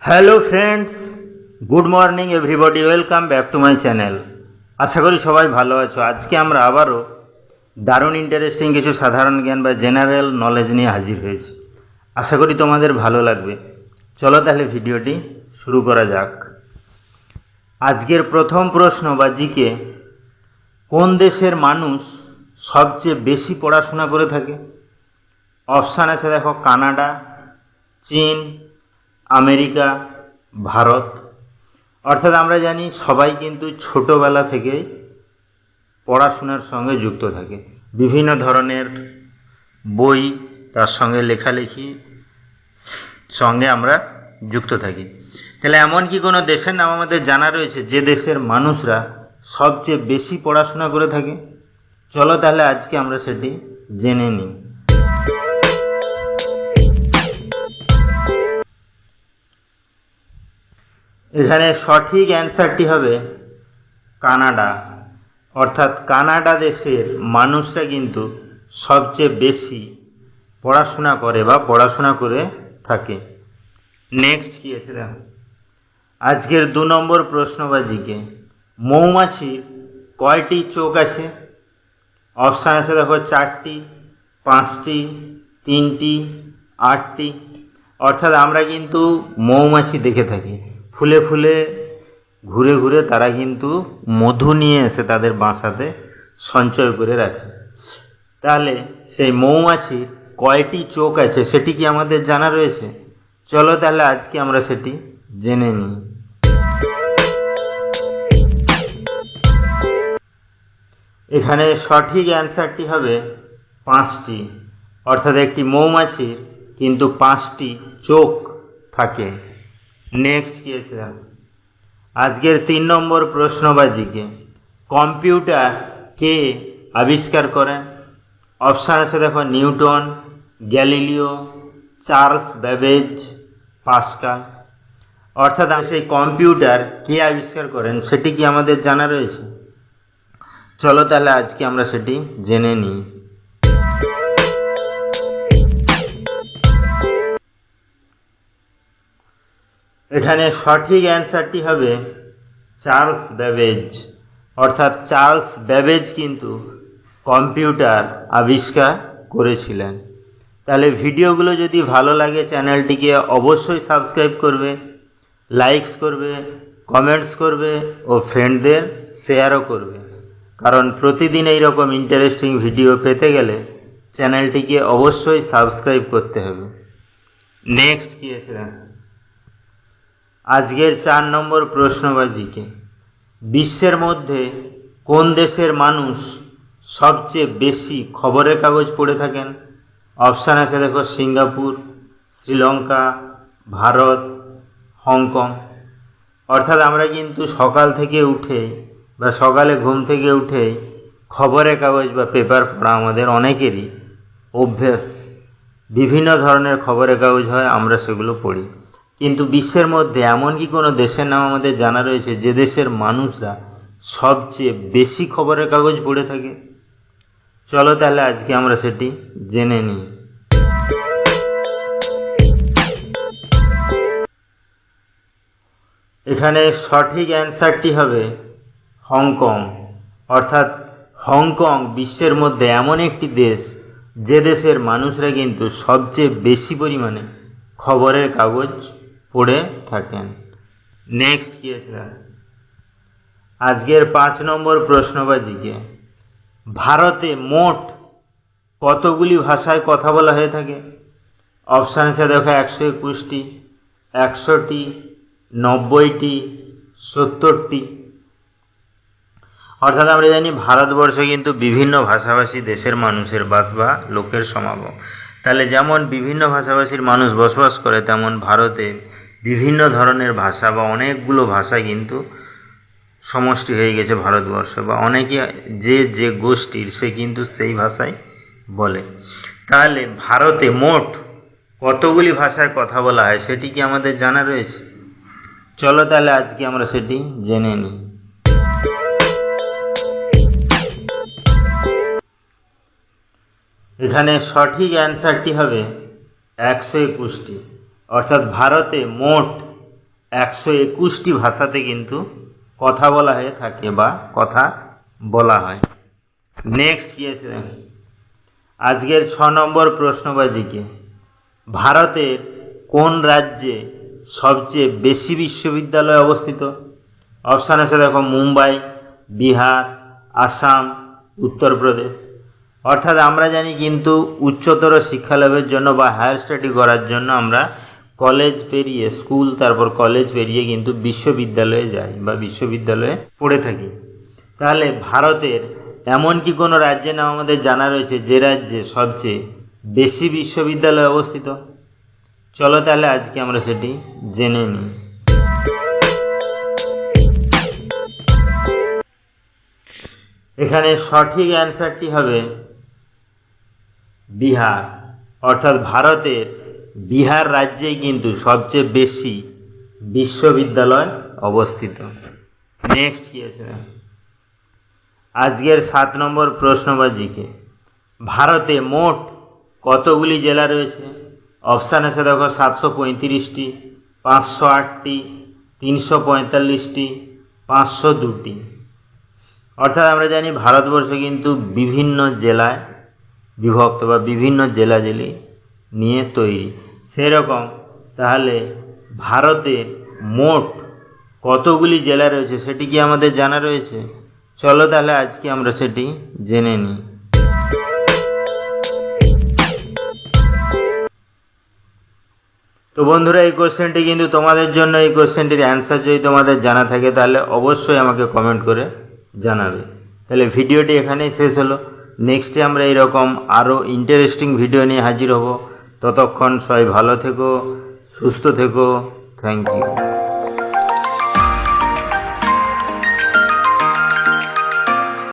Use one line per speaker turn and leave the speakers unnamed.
Hello friends, good morning everybody, welcome back to my channel. আশা করি সবাই ভালো আছো। আজকে আমরা আবারও দারুণ ইন্টারেস্টিং কিছু সাধারণ জ্ঞান বা জেনারেল নলেজ নিয়ে হাজির হয়েছি। আশা করি তোমাদের ভালো লাগবে। চলো তাহলে ভিডিওটি শুরু করা যাক। আজকের প্রথম প্রশ্ন বা জিকে, কোন দেশের মানুষ সবচেয়ে বেশি পড়াশোনা করে থাকে? অপশান আছে দেখো, কানাডা, চীন, আমেরিকা, ভারত। অর্থাৎ আমরা জানি সবাই কিন্তু ছোটবেলা থেকে পড়াশোনার সঙ্গে যুক্ত থাকে, বিভিন্ন ধরনের বই, তার সঙ্গে লেখালেখি সঙ্গে আমরা যুক্ত থাকি। তাহলে এমন কি কোনো দেশের নাম আমাদের জানা রয়েছে যে দেশের মানুষরা সবচেয়ে বেশি পড়াশোনা করে থাকে? চলো তাহলে আজকে আমরা সেটি জেনে নিই। এখানে সঠিক অ্যান্সারটি হবে কানাডা। অর্থাৎ কানাডা দেশের মানুষরা কিন্তু সবচেয়ে বেশি পড়াশোনা করে বা পড়াশোনা করে থাকে। নেক্সট কি আছে দেখো, আজকের 2 নম্বর প্রশ্ন বা জিকে, মৌমাছির কয়টি চোখ আছে? অপশান আছে দেখো, 4টি, 5টি, 3টি, 8টি। অর্থাৎ আমরা কিন্তু মৌমাছি দেখে থাকি, ফুলে ফুলে ঘুরে ঘুরে তারা কিন্তু মধু নিয়ে এসে তাদের বাসাতে সঞ্চয় করে রাখে। তাহলে সেই মৌমাছির কয়টি চোখ আছে সেটি কি আমাদের জানা রয়েছে? চলো তাহলে আজকে আমরা সেটি জেনে নিই। এখানে সঠিক অ্যান্সারটি হবে 5টি। অর্থাৎ একটি মৌমাছির কিন্তু 5টি চোখ থাকে। নেক্সট কি আছে, আজকের 3 নম্বর প্রশ্ন বা জিকে, কম্পিউটার কে আবিষ্কার করেন? অপশান আছে দেখো, Newton, Galileo, Charles Babbage, Pascal. অর্থাৎ সেই কম্পিউটার কে আবিষ্কার করেন সেটি কি আমাদের জানা রয়েছে? চলো তাহলে আজকে আমরা সেটি জেনে নিই। এখানে সঠিক অ্যান্সারটি হবে চার্লস ব্যাবেজ। অর্থাৎ চার্লস ব্যাবেজ কিন্তু কম্পিউটার আবিষ্কার করেছিলেন। তাহলে ভিডিওগুলো যদি ভালো লাগে চ্যানেলটিকে অবশ্যই সাবস্ক্রাইব করবে, লাইকস করবে, কমেন্টস করবে ও ফ্রেন্ডদের শেয়ারও করবে। কারণ প্রতিদিন এইরকম ইন্টারেস্টিং ভিডিও পেতে গেলে চ্যানেলটিকে অবশ্যই সাবস্ক্রাইব করতে হবে। নেক্সট কি আছে, আজকের 4 নম্বর প্রশ্ন বা জিকে, বিশ্বের মধ্যে কোন দেশের মানুষ সবচেয়ে বেশি খবরের কাগজ পড়ে থাকেন? অপশান আছে দেখো, সিঙ্গাপুর, শ্রীলঙ্কা, ভারত, হংকং। অর্থাৎ আমরা কিন্তু সকাল থেকে উঠে বা সকালে ঘুম থেকে উঠে খবরের কাগজ বা পেপার পড়া আমাদের অনেকেরই অভ্যেস। বিভিন্ন ধরনের খবরের কাগজ হয়, আমরা সেগুলো পড়ি। কিন্তু বিশ্বের মধ্যে এমন কি কোনো দেশের নাম আমাদের জানা রয়েছে যে দেশের মানুষরা সবচেয়ে বেশি খবরের কাগজ পড়ে থাকে? চলো তাহলে আজকে আমরা সেটি জেনে নিই। এখানে সঠিক অ্যান্সারটি হবে হংকং। অর্থাৎ হংকং বিশ্বের মধ্যে এমন একটি দেশ যে দেশের মানুষরা কিন্তু সবচেয়ে বেশি পরিমাণে খবরের কাগজ পড়ে থাকেন। নেক্সট কি আছে, আজকের 5 নম্বর প্রশ্ন বা জিকে, ভারতে মোট কতগুলি ভাষায় কথা বলা হয়ে থাকে? অপশান আছে দেখো, 121টি, 100টি, 90টি, 70টি। অর্থাৎ আমরা জানি ভারতবর্ষে কিন্তু বিভিন্ন ভাষাভাষী দেশের মানুষের বাস বা লোকের সমাগম। তাহলে যেমন বিভিন্ন ভাষাভাষীর মানুষ বসবাস করে, তেমন ভারতে বিভিন্ন ধরনের ভাষা বা অনেকগুলো ভাষা কিন্তু সমষ্টি হয়ে গেছে ভারতবর্ষে, বা অনেকে যে গোষ্ঠীর সে কিন্তু সেই ভাষায় বলে। তাহলে ভারতে মোট কতগুলি ভাষায় কথা বলা হয় সেটি কি আমাদের জানা রয়েছে? চলো তাহলে আজকে আমরা সেটি জেনে নিই। এখানে সঠিক অ্যান্সারটি হবে 121টি। অর্থাৎ ভারতে মোট 121টি ভাষাতে কিন্তু কথা বলা হয়ে থাকে বা কথা বলা হয়। নেক্সট কি আছে দেখো, আজকের 6 নম্বর প্রশ্নবাজিকে ভারতের কোন রাজ্যে সবচেয়ে বেশি বিশ্ববিদ্যালয় অবস্থিত? অপশান আছে দেখো, মুম্বাই, বিহার, আসাম, উত্তরপ্রদেশ। অর্থাৎ আমরা জানি কিন্তু উচ্চতর শিক্ষা লাভের জন্য বা হায়ার স্টাডি করার জন্য আমরা কলেজ পেরিয়ে, স্কুল তারপর কলেজ পেরিয়ে কিন্তু বিশ্ববিদ্যালয়ে যাই বা বিশ্ববিদ্যালয়ে পড়ে থাকি। তাহলে ভারতের এমন কি কোনো রাজ্যের নাম আমাদের জানা রয়েছে যে রাজ্যে সবচেয়ে বেশি বিশ্ববিদ্যালয় অবস্থিত? চলো তাহলে আজকে আমরা সেটি জেনে নিই। এখানে সঠিক অ্যান্সারটি হবে বিহার। অর্থাৎ ভারতের বিহার রাজ্যেই কিন্তু সবচেয়ে বেশি বিশ্ববিদ্যালয় অবস্থিত। নেক্সট কি আছে, আজকের 7 নম্বর প্রশ্নবাজিকে ভারতে মোট কতগুলি জেলা রয়েছে? অপশান আছে দেখো, 735টি, 508টি, 345টি, 502টি। অর্থাৎ আমরা জানি ভারতবর্ষ কিন্তু বিভিন্ন জেলায় বিভক্ত বা বিভিন্ন জেলা জেলি নিয়ে তৈরি। সেরকম তাহলে ভারতের মোট কতগুলি জেলা রয়েছে সেটি কি আমাদের জানা রয়েছে? চলো তাহলে আজকে আমরা সেটি জেনে নিই। তো বন্ধুরা, এই কোশ্চেনটি কিন্তু তোমাদের জন্য, এই কোশ্চেনটির অ্যান্সার যদি তোমাদের জানা থাকে তাহলে অবশ্যই আমাকে কমেন্ট করে জানাবে। তাহলে ভিডিওটি এখানেই শেষ হলো। নেক্সটে আমরা এইরকম আরও ইন্টারেস্টিং ভিডিও নিয়ে হাজির হব। ততক্ষণ সবাই ভালো থেকো, সুস্থ থেকো। Thank you.